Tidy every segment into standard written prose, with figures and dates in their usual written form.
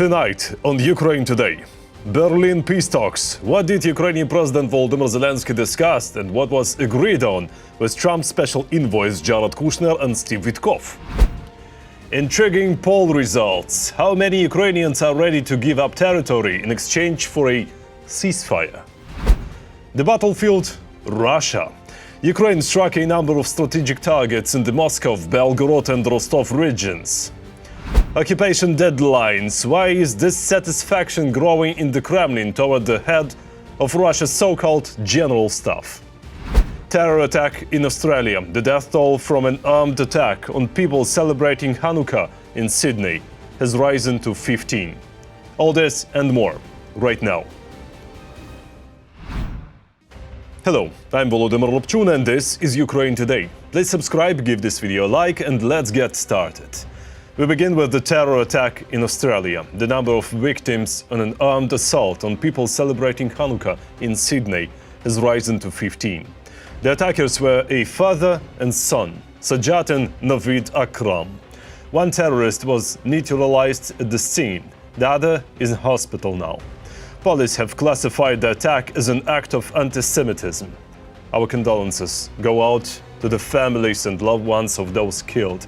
Tonight on Ukraine Today, Berlin peace talks. What did Ukrainian President Volodymyr Zelenskyy discuss and what was agreed on with Trump's special envoys Kushner and Steve Witkoff? Intriguing poll results. How many Ukrainians are ready to give up territory in exchange for a ceasefire? The battlefield, Russia. Ukraine struck a number of strategic targets in the Moscow, Belgorod and Rostov regions. Occupation deadlines. Why is dissatisfaction growing in the Kremlin toward the head of Russia's so-called general staff? Terror attack in Australia. The death toll from an armed attack on people celebrating Hanukkah in Sydney has risen to 15. All this and more right now. Hello, I'm Volodymyr and this is Ukraine Today. Please subscribe, give this video a like and let's get started. We begin with the terror attack in Australia. The number of victims on an armed assault on people celebrating Hanukkah in Sydney has risen to 15. The attackers were a father and son, Sajjad and Navid Akram. One terrorist was neutralized at the scene, the other is in hospital now. Police have classified the attack as an act of anti-Semitism. Our condolences go out to the families and loved ones of those killed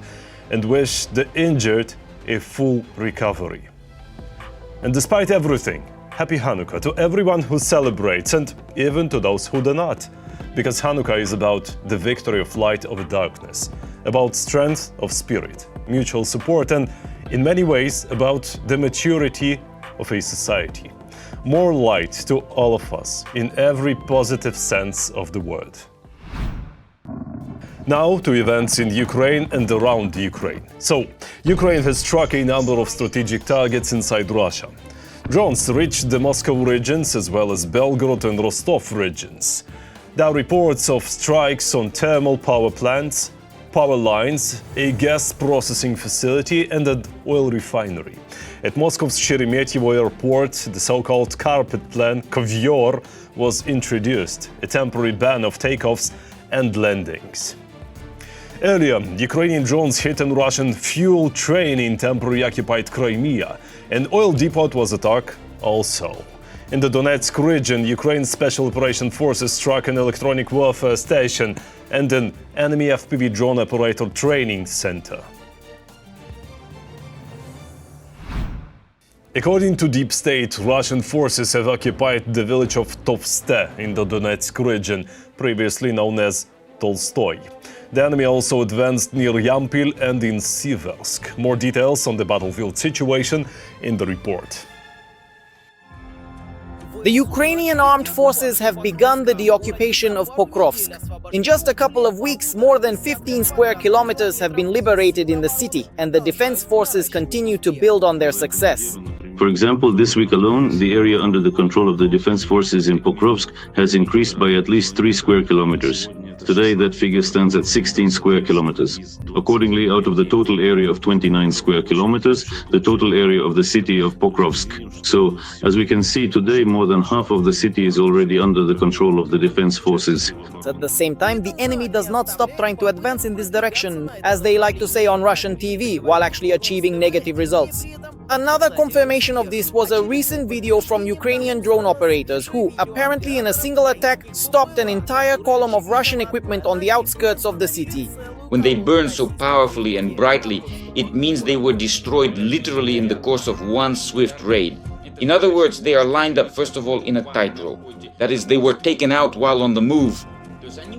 and wish the injured a full recovery. And despite everything, happy Hanukkah to everyone who celebrates and even to those who do not. Because Hanukkah is about the victory of light over darkness, about strength of spirit, mutual support and, in many ways, about the maturity of a society. More light to all of us, in every positive sense of the word. Now to events in Ukraine and around Ukraine. So, Ukraine has struck a number of strategic targets inside Russia. Drones reached the Moscow regions as well as Belgorod and Rostov regions. There are reports of strikes on thermal power plants, power lines, a gas processing facility and an oil refinery. At Moscow's Sheremetyevo airport, the so-called carpet plan Kovyor was introduced, a temporary ban of takeoffs and landings. Earlier, Ukrainian drones hit a Russian fuel train in temporarily occupied Crimea. An oil depot was attacked also. In the Donetsk region, Ukraine's Special Operation Forces struck an electronic warfare station and an enemy FPV drone operator training center. According to Deep State, Russian forces have occupied the village of Tovste in the Donetsk region, previously known as Tolstoy. The enemy also advanced near Yampil and in Siversk. More details on the battlefield situation in the report. The Ukrainian armed forces have begun the deoccupation of Pokrovsk. In just a couple of weeks, more than 15 square kilometers have been liberated in the city, and the defense forces continue to build on their success. For example, this week alone, the area under the control of the defense forces in Pokrovsk has increased by at least 3 square kilometers. Today, that figure stands at 16 square kilometers. Accordingly, out of the total area of 29 square kilometers, the total area of the city of Pokrovsk. So, as we can see today, more than half of the city is already under the control of the defense forces. At the same time, the enemy does not stop trying to advance in this direction, as they like to say on Russian TV, while actually achieving negative results. Another confirmation of this was a recent video from Ukrainian drone operators who, apparently in a single attack, stopped an entire column of Russian equipment on the outskirts of the city. When they burn so powerfully and brightly, it means they were destroyed literally in the course of one swift raid. In other words, they are lined up first of all in a tightrope. That is, they were taken out while on the move.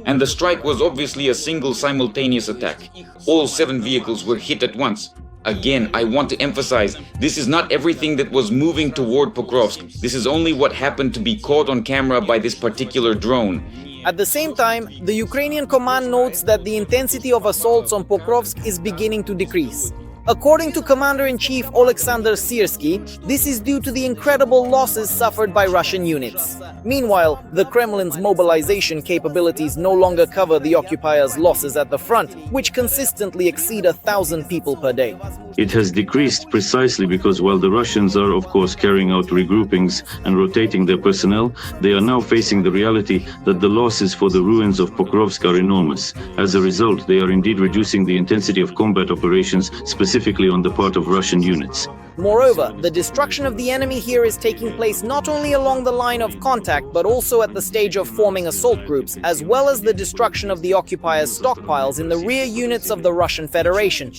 And the strike was obviously a single simultaneous attack. All 7 vehicles were hit at once. Again, I want to emphasize, this is not everything that was moving toward Pokrovsk. This is only what happened to be caught on camera by this particular drone. At the same time, the Ukrainian command notes that the intensity of assaults on Pokrovsk is beginning to decrease. According to Commander-in-Chief Alexander Syrskyi, this is due to the incredible losses suffered by Russian units. Meanwhile, the Kremlin's mobilization capabilities no longer cover the occupiers' losses at the front, which consistently exceed 1,000 people per day. It has decreased precisely because while the Russians are of course carrying out regroupings and rotating their personnel, they are now facing the reality that the losses for the ruins of Pokrovsk are enormous. As a result, they are indeed reducing the intensity of combat operations, specifically on the part of Russian units. Moreover, the destruction of the enemy here is taking place not only along the line of contact, but also at the stage of forming assault groups, as well as the destruction of the occupiers' stockpiles in the rear units of the Russian Federation.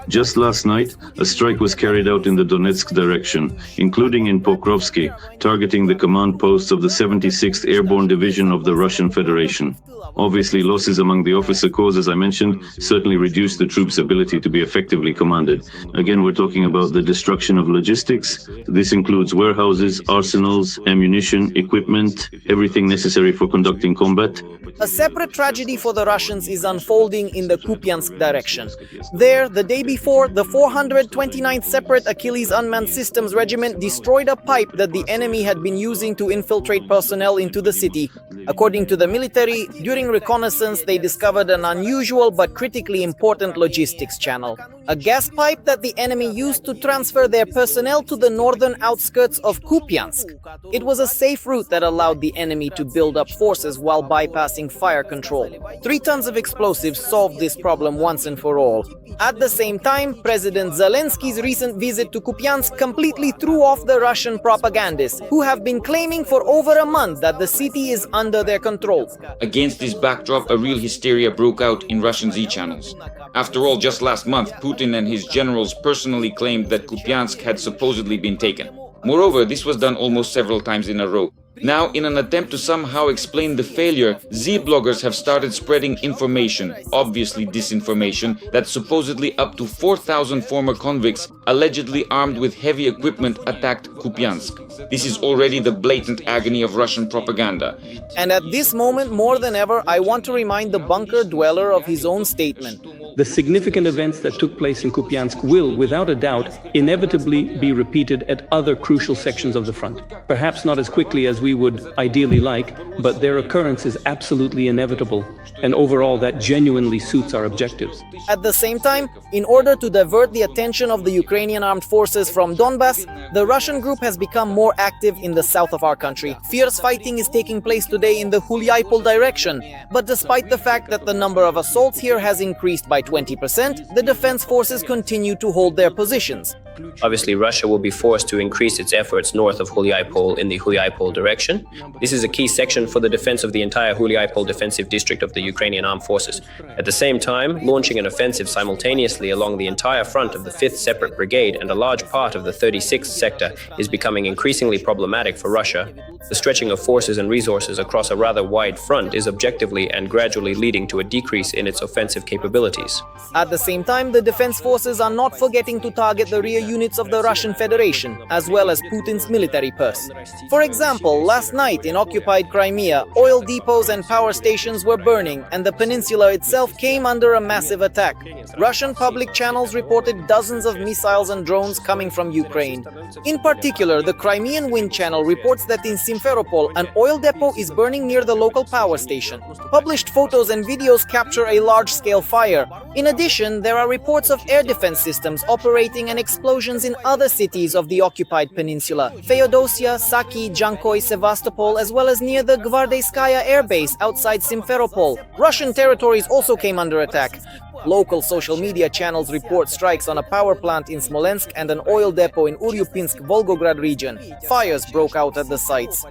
Just last night, a strike was carried out in the Donetsk direction, including in Pokrovsky, targeting the command posts of the 76th Airborne Division of the Russian Federation. Obviously, losses among the officer corps, as I mentioned, certainly reduced the troops' ability to be effectively commanded. Again, we're talking about the destruction of logistics. This includes warehouses, arsenals, ammunition, equipment, everything necessary for conducting combat. A separate tragedy for the Russians is unfolding in the Kupiansk direction. There, the day before, the 429th Separate Achilles Unmanned Systems Regiment destroyed a pipe that the enemy had been using to infiltrate personnel into the city. According to the military, during reconnaissance, they discovered an unusual but critically important logistics channel. A gas pipe that the enemy used to transfer their personnel to the northern outskirts of Kupiansk. It was a safe route that allowed the enemy to build up forces while bypassing fire control. 3 tons of explosives solved this problem once and for all. At the same time, President Zelenskyy's recent visit to Kupiansk completely threw off the Russian propagandists, who have been claiming for over a month that the city is under their control. Against this backdrop, a real hysteria broke out in Russian Z-channels. After all, just last month, Putin and his generals personally claimed that Kupiansk had supposedly been taken. Moreover, this was done almost several times in a row. Now, in an attempt to somehow explain the failure, Z-bloggers have started spreading information, obviously disinformation, that supposedly up to 4,000 former convicts, allegedly armed with heavy equipment, attacked Kupiansk. This is already the blatant agony of Russian propaganda. And at this moment, more than ever, I want to remind the bunker dweller of his own statement. The significant events that took place in Kupiansk will, without a doubt, inevitably be repeated at other crucial sections of the front. Perhaps not as quickly as we would ideally like, but their occurrence is absolutely inevitable, and overall that genuinely suits our objectives. At the same time, in order to divert the attention of the Ukrainian armed forces from Donbass, the Russian group has become more active in the south of our country. Fierce fighting is taking place today in the Hulyapol direction, but despite the fact that the number of assaults here has increased by 20%, the defense forces continue to hold their positions. Obviously, Russia will be forced to increase its efforts north of Hulyapol in the Hulyapol direction. This is a key section for the defense of the entire Hulyapol defensive district of the Ukrainian armed forces. At the same time, launching an offensive simultaneously along the entire front of the 5th Separate Brigade and a large part of the 36th sector is becoming increasingly problematic for Russia. The stretching of forces and resources across a rather wide front is objectively and gradually leading to a decrease in its offensive capabilities. At the same time, the defense forces are not forgetting to target the rear units of the Russian Federation, as well as Putin's military purse. For example, last night in occupied Crimea, oil depots and power stations were burning, and the peninsula itself came under a massive attack. Russian public channels reported dozens of missiles and drones coming from Ukraine. In particular, the Crimean Wind Channel reports that in Simferopol, an oil depot is burning near the local power station. Published photos and videos capture a large-scale fire. In addition, there are reports of air defense systems operating and explosions in other cities of the occupied peninsula: Feodosia, Saki, Jankoy, Sevastopol, as well as near the Gvardeyskaya air base outside Simferopol. Russian territories also came under attack. Local social media channels report strikes on a power plant in Smolensk and an oil depot in Uryupinsk, Volgograd region. Fires broke out at the sites.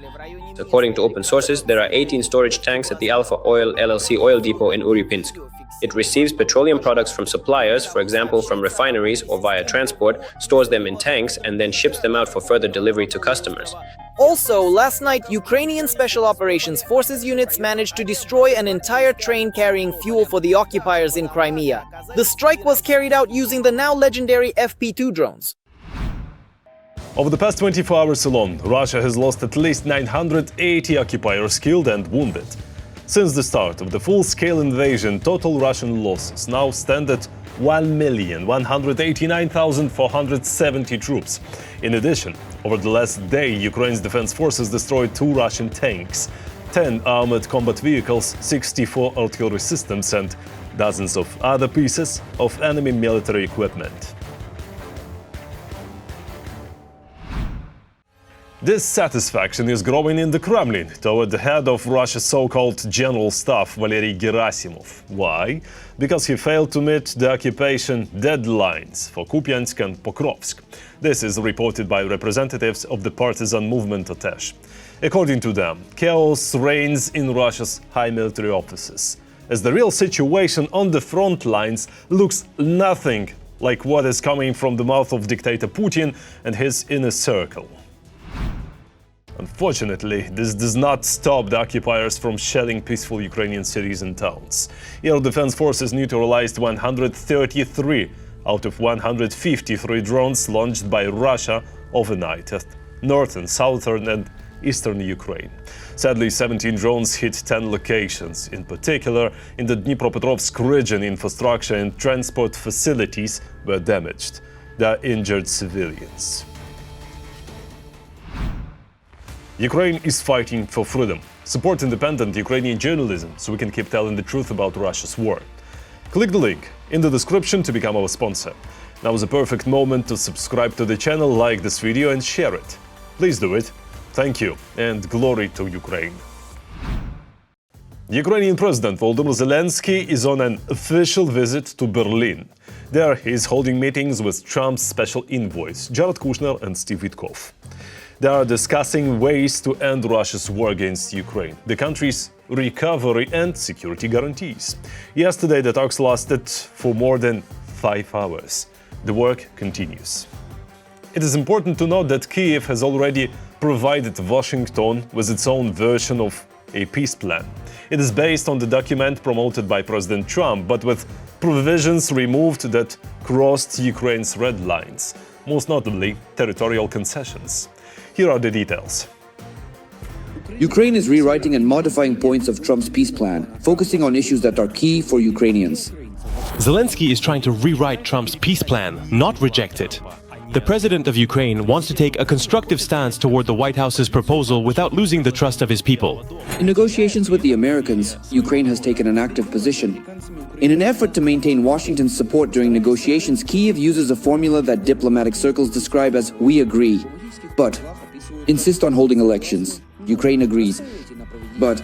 According to open sources, there are 18 storage tanks at the Alpha Oil LLC oil depot in Uryupinsk. It receives petroleum products from suppliers, for example from refineries or via transport, stores them in tanks, and then ships them out for further delivery to customers. Also, last night, Ukrainian Special Operations Forces units managed to destroy an entire train carrying fuel for the occupiers in Crimea. The strike was carried out using the now legendary FP2 drones. Over the past 24 hours alone, Russia has lost at least 980 occupiers killed and wounded. Since the start of the full-scale invasion, total Russian losses now stand at 1,189,470 troops. In addition, over the last day, Ukraine's defense forces destroyed 2 Russian tanks, 10 armored combat vehicles, 64 artillery systems, and dozens of other pieces of enemy military equipment. Dissatisfaction is growing in the Kremlin toward the head of Russia's so-called General Staff, Valery Gerasimov. Why? Because he failed to meet the occupation deadlines for Kupiansk and Pokrovsk. This is reported by representatives of the partisan movement Atesh. According to them, chaos reigns in Russia's high military offices, as the real situation on the front lines looks nothing like what is coming from the mouth of dictator Putin and his inner circle. Unfortunately, this does not stop the occupiers from shelling peaceful Ukrainian cities and towns. Air defense forces neutralized 133 out of 153 drones launched by Russia overnight at northern, southern and eastern Ukraine. Sadly, 17 drones hit 10 locations. In particular, in the Dnipropetrovsk region, infrastructure and transport facilities were damaged. There are injured civilians. Ukraine is fighting for freedom. Support independent Ukrainian journalism so we can keep telling the truth about Russia's war. Click the link in the description to become our sponsor. Now is a perfect moment to subscribe to the channel, like this video and share it. Please do it. Thank you and glory to Ukraine. Ukrainian President Volodymyr Zelenskyy is on an official visit to Berlin. There he is holding meetings with Trump's special envoys, Kushner and Witkoff. They are discussing ways to end Russia's war against Ukraine, the country's recovery and security guarantees. Yesterday, the talks lasted for more than 5 hours. The work continues. It is important to note that Kyiv has already provided Washington with its own version of a peace plan. It is based on the document promoted by President Trump, but with provisions removed that crossed Ukraine's red lines, most notably territorial concessions. Here are the details. Ukraine is rewriting and modifying points of Trump's peace plan, focusing on issues that are key for Ukrainians. Zelenskyy is trying to rewrite Trump's peace plan, not reject it. The president of Ukraine wants to take a constructive stance toward the White House's proposal without losing the trust of his people. In negotiations with the Americans, Ukraine has taken an active position. In an effort to maintain Washington's support during negotiations, Kyiv uses a formula that diplomatic circles describe as "we agree," but insist on holding elections. Ukraine agrees, but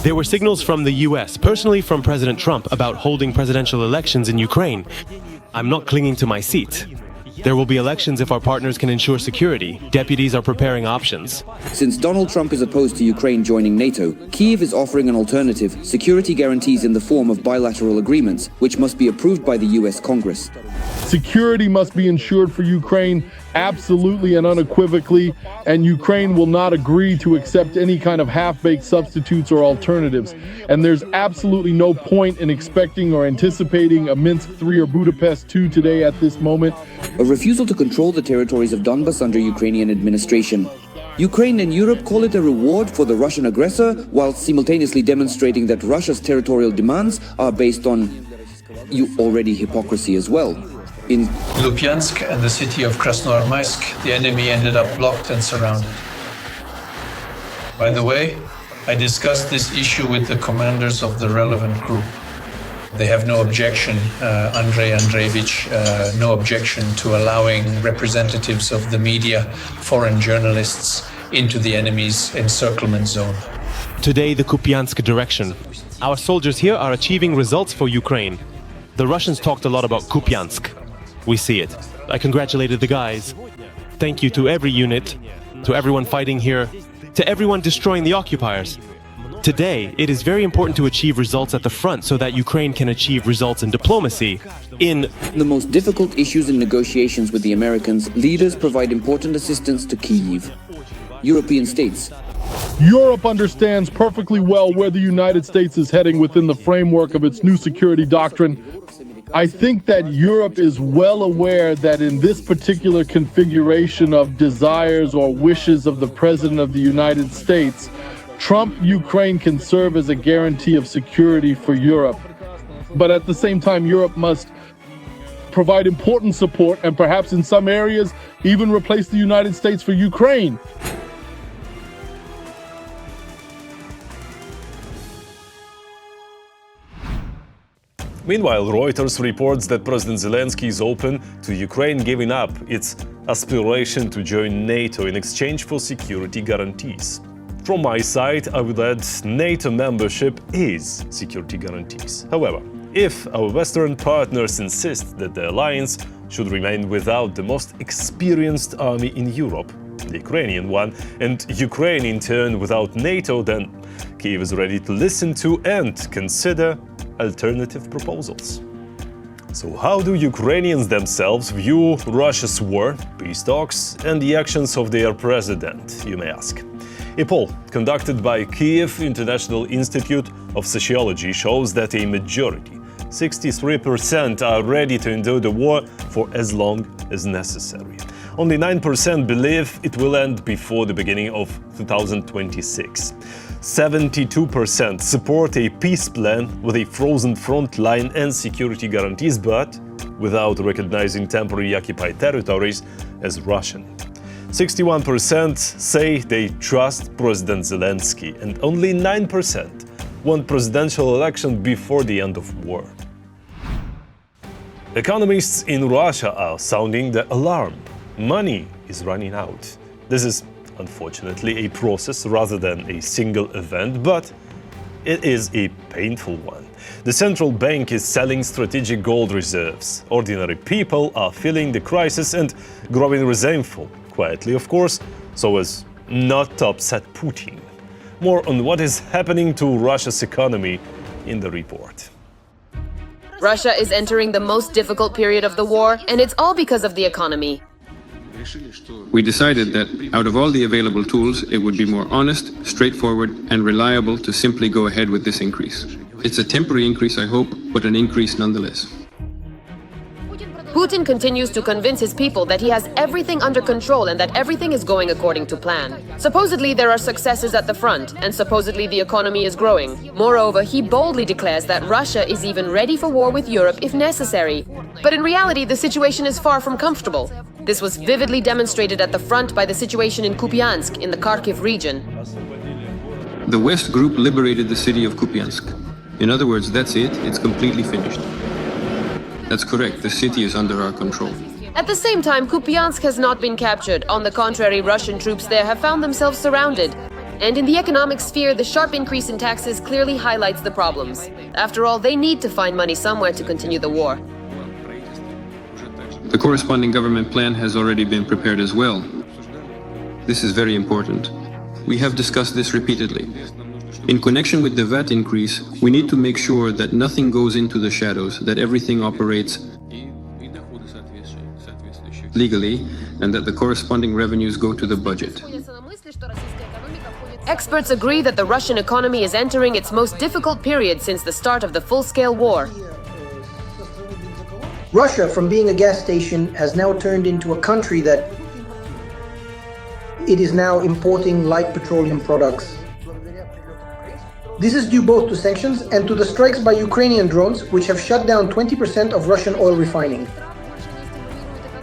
There were signals from the US, personally from President Trump, about holding presidential elections in Ukraine. I'm not clinging to my seat. There will be elections if our partners can ensure security. Deputies are preparing options. Since Donald Trump is opposed to Ukraine joining NATO, Kyiv is offering an alternative, security guarantees in the form of bilateral agreements, which must be approved by the US Congress. Security must be ensured for Ukraine absolutely and unequivocally, and Ukraine will not agree to accept any kind of half-baked substitutes or alternatives. And there's absolutely no point in expecting or anticipating a Minsk III or Budapest II today at this moment. A refusal to control the territories of Donbas under Ukrainian administration. Ukraine and Europe call it a reward for the Russian aggressor, while simultaneously demonstrating that Russia's territorial demands are based on hypocrisy as well. In Lupyansk and the city of Krasnoarmysk, the enemy ended up blocked and surrounded. By the way, I discussed this issue with the commanders of the relevant group. They have no objection, Andrei Andreevich, no objection to allowing representatives of the media, foreign journalists, into the enemy's encirclement zone. Today, the Kupiansk direction. Our soldiers here are achieving results for Ukraine. The Russians talked a lot about Kupiansk. We see it. I congratulated the guys. Thank you to every unit, to everyone fighting here, to everyone destroying the occupiers. Today, it is very important to achieve results at the front so that Ukraine can achieve results in diplomacy. In the most difficult issues in negotiations with the Americans, leaders provide important assistance to Kyiv. European states. Europe understands perfectly well where the United States is heading within the framework of its new security doctrine. I think that Europe is well aware that in this particular configuration of desires or wishes of the President of the United States, Trump-Ukraine can serve as a guarantee of security for Europe. But at the same time, Europe must provide important support and perhaps in some areas even replace the United States for Ukraine. Meanwhile, Reuters reports that President Zelenskyy is open to Ukraine giving up its aspiration to join NATO in exchange for security guarantees. From my side, I would add NATO membership is security guarantees. However, if our Western partners insist that the alliance should remain without the most experienced army in Europe, the Ukrainian one, and Ukraine in turn without NATO, then Kyiv is ready to listen to and consider alternative proposals. So how do Ukrainians themselves view Russia's war, peace talks, and the actions of their president, you may ask? A poll conducted by Kyiv International Institute of Sociology shows that a majority, 63%, are ready to endure the war for as long as necessary. Only 9% believe it will end before the beginning of 2026. 72% support a peace plan with a frozen front line and security guarantees, but without recognizing temporarily occupied territories as Russian. 61% say they trust President Zelenskyy, and only 9% want presidential election before the end of war. Economists in Russia are sounding the alarm. Money is running out. This is unfortunately a process rather than a single event, but it is a painful one. The central bank is selling strategic gold reserves. Ordinary people are feeling the crisis and growing resentful, quietly of course, so as not to upset Putin. More on what is happening to Russia's economy in the report. Russia is entering the most difficult period of the war, and it's all because of the economy. We decided that out of all the available tools, it would be more honest, straightforward, and reliable to simply go ahead with this increase. It's a temporary increase, I hope, but an increase nonetheless. Putin continues to convince his people that he has everything under control and that everything is going according to plan. Supposedly there are successes at the front, and supposedly the economy is growing. Moreover, he boldly declares that Russia is even ready for war with Europe if necessary. But in reality, the situation is far from comfortable. This was vividly demonstrated at the front by the situation in Kupiansk, in the Kharkiv region. The West Group liberated the city of Kupiansk. In other words, that's it, it's completely finished. That's correct, the city is under our control. At the same time, Kupiansk has not been captured. On the contrary, Russian troops there have found themselves surrounded. And in the economic sphere, the sharp increase in taxes clearly highlights the problems. After all, they need to find money somewhere to continue the war. The corresponding government plan has already been prepared as well. This is very important. We have discussed this repeatedly. In connection with the VAT increase, we need to make sure that nothing goes into the shadows, that everything operates legally, and that the corresponding revenues go to the budget. Experts agree that the Russian economy is entering its most difficult period since the start of the full-scale war. Russia, from being a gas station, has now turned into a country that it is now importing light petroleum products. This is due both to sanctions and to the strikes by Ukrainian drones, which have shut down 20% of Russian oil refining.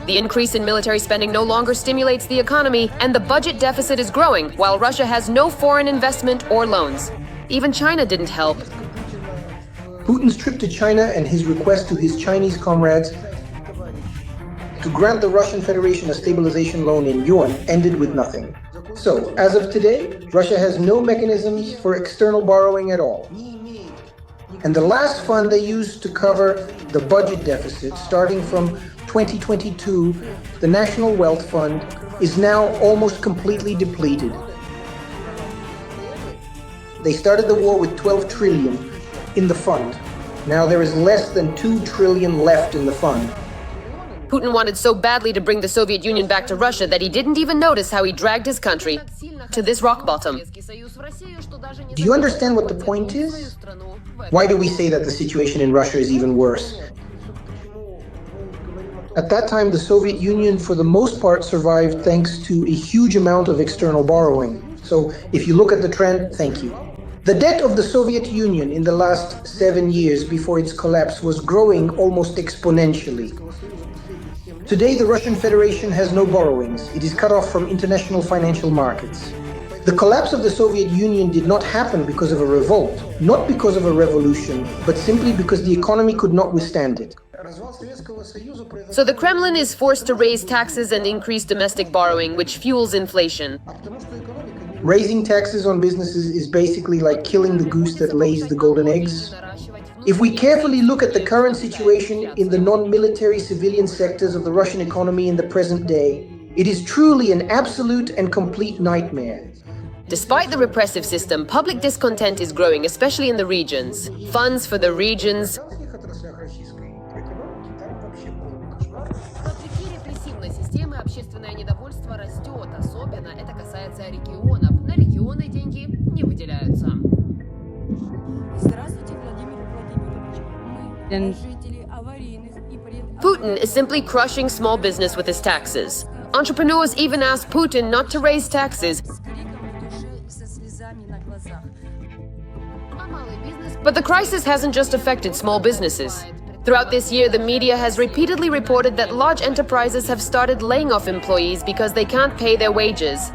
The increase in military spending no longer stimulates the economy, and the budget deficit is growing, while Russia has no foreign investment or loans. Even China didn't help. Putin's trip to China and his request to his Chinese comrades to grant the Russian Federation a stabilization loan in yuan ended with nothing. So, as of today, Russia has no mechanisms for external borrowing at all. And the last fund they used to cover the budget deficit, starting from 2022, the National Wealth Fund, is now almost completely depleted. They started the war with 12 trillion in the fund. Now there is less than 2 trillion left in the fund. Putin wanted so badly to bring the Soviet Union back to Russia that he didn't even notice how he dragged his country to this rock bottom. Do you understand what the point is? Why do we say that the situation in Russia is even worse? At that time, the Soviet Union, for the most part, survived thanks to a huge amount of external borrowing. So, if you look at the trend, thank you. The debt of the Soviet Union in the last 7 years before its collapse was growing almost exponentially. Today, the Russian Federation has no borrowings. It is cut off from international financial markets. The collapse of the Soviet Union did not happen because of a revolt, not because of a revolution, but simply because the economy could not withstand it. So the Kremlin is forced to raise taxes and increase domestic borrowing, which fuels inflation. Raising taxes on businesses is basically like killing the goose that lays the golden eggs. If we carefully look at the current situation in the non-military civilian sectors of the Russian economy in the present day, it is truly an absolute and complete nightmare. Despite the repressive system, public discontent is growing, especially in the regions. Funds for the regions Putin is simply crushing small business with his taxes. Entrepreneurs even ask Putin not to raise taxes. But the crisis hasn't just affected small businesses. Throughout this year, the media has repeatedly reported that large enterprises have started laying off employees because they can't pay their wages.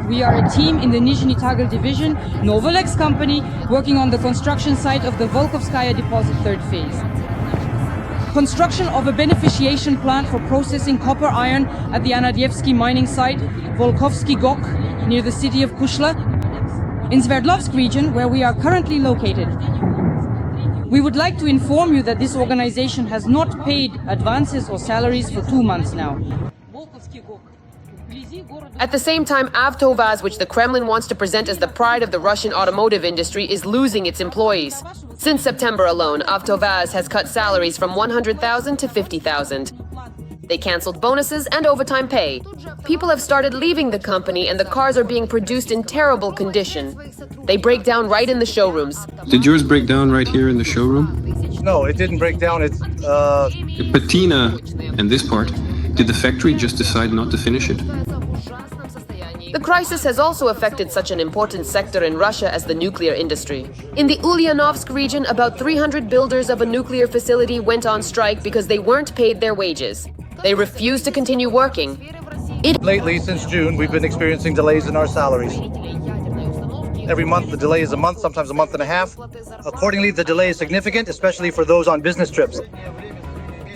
We are a team in the Nizhny Tagil division, Novolex company, working on the construction site of the Volkovskaya deposit third phase. Construction of a beneficiation plant for processing copper iron at the Anadyevsky mining site, Volkovsky Gok, near the city of Kushner, in Sverdlovsk region, where we are currently located. We would like to inform you that this organization has not paid advances or salaries for 2 months now. At the same time, Avtovaz, which the Kremlin wants to present as the pride of the Russian automotive industry, is losing its employees. Since September alone, Avtovaz has cut salaries from 100,000 to 50,000. They canceled bonuses and overtime pay. People have started leaving the company and the cars are being produced in terrible condition. They break down right in the showrooms. Did yours break down right here in the showroom? No, it didn't break down. It's Patina and this part. Did the factory just decide not to finish it? The crisis has also affected such an important sector in Russia as the nuclear industry. In the Ulyanovsk region, about 300 builders of a nuclear facility went on strike because they weren't paid their wages. They refused to continue working. Lately, since June, we've been experiencing delays in our salaries. Every month, the delay is a month, sometimes a month and a half. Accordingly, the delay is significant, especially for those on business trips.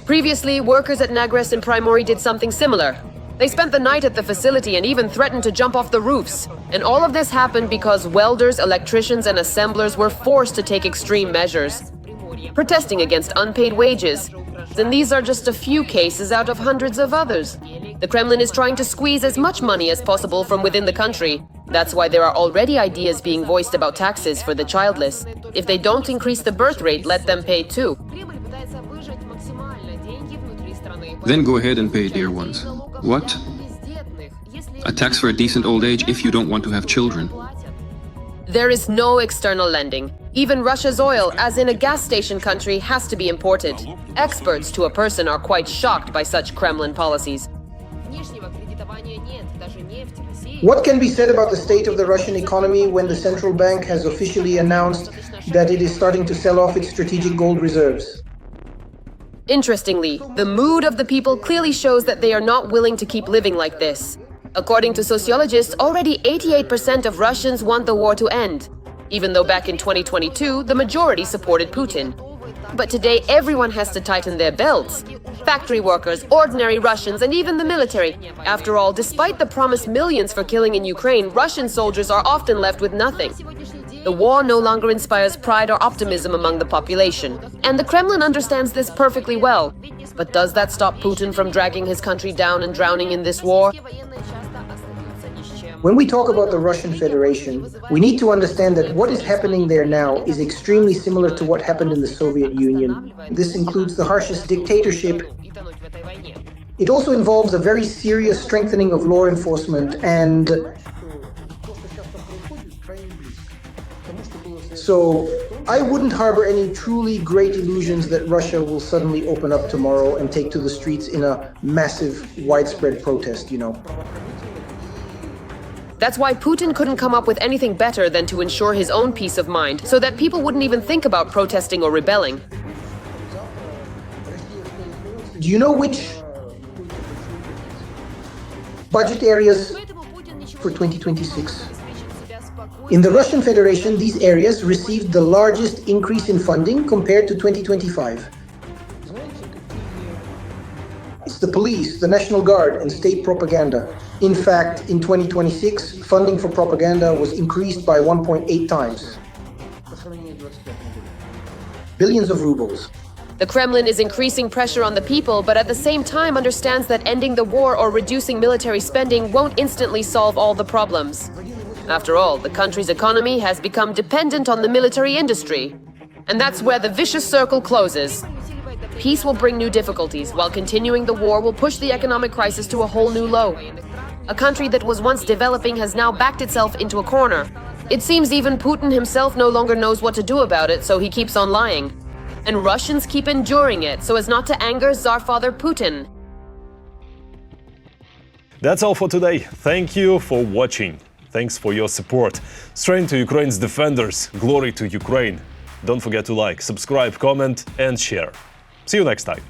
Previously, workers at Nagres and Primorye did something similar. They spent the night at the facility and even threatened to jump off the roofs. And all of this happened because welders, electricians, and assemblers were forced to take extreme measures, protesting against unpaid wages. And these are just a few cases out of hundreds of others. The Kremlin is trying to squeeze as much money as possible from within the country. That's why there are already ideas being voiced about taxes for the childless. If they don't increase the birth rate, let them pay too. Then go ahead and pay, dear ones. What? A tax for a decent old age if you don't want to have children. There is no external lending. Even Russia's oil, as in a gas station country, has to be imported. Experts to a person are quite shocked by such Kremlin policies. What can be said about the state of the Russian economy when the central bank has officially announced that it is starting to sell off its strategic gold reserves? Interestingly, the mood of the people clearly shows that they are not willing to keep living like this. According to sociologists, already 88% of Russians want the war to end, even though back in 2022, the majority supported Putin. But today, everyone has to tighten their belts. Factory workers, ordinary Russians, and even the military. After all, despite the promised millions for killing in Ukraine, Russian soldiers are often left with nothing. The war no longer inspires pride or optimism among the population. And the Kremlin understands this perfectly well. But does that stop Putin from dragging his country down and drowning in this war? When we talk about the Russian Federation, we need to understand that what is happening there now is extremely similar to what happened in the Soviet Union. This includes the harshest dictatorship. It also involves a very serious strengthening of law enforcement, and so I wouldn't harbor any truly great illusions that Russia will suddenly open up tomorrow and take to the streets in a massive, widespread protest, you know. That's why Putin couldn't come up with anything better than to ensure his own peace of mind, so that people wouldn't even think about protesting or rebelling. Do you know which budget areas for 2026? In the Russian Federation, these areas received the largest increase in funding compared to 2025. the police, the National Guard, and state propaganda. In fact, in 2026, funding for propaganda was increased by 1.8 times. Billions of rubles. The Kremlin is increasing pressure on the people, but at the same time understands that ending the war or reducing military spending won't instantly solve all the problems. After all, the country's economy has become dependent on the military industry. And that's where the vicious circle closes. Peace will bring new difficulties, while continuing the war will push the economic crisis to a whole new low. A country that was once developing has now backed itself into a corner. It seems even Putin himself no longer knows what to do about it, so he keeps on lying. And Russians keep enduring it, so as not to anger Tsar Father Putin. That's all for today. Thank you for watching. Thanks for your support. Strength to Ukraine's defenders. Glory to Ukraine. Don't forget to like, subscribe, comment, and share. See you next time.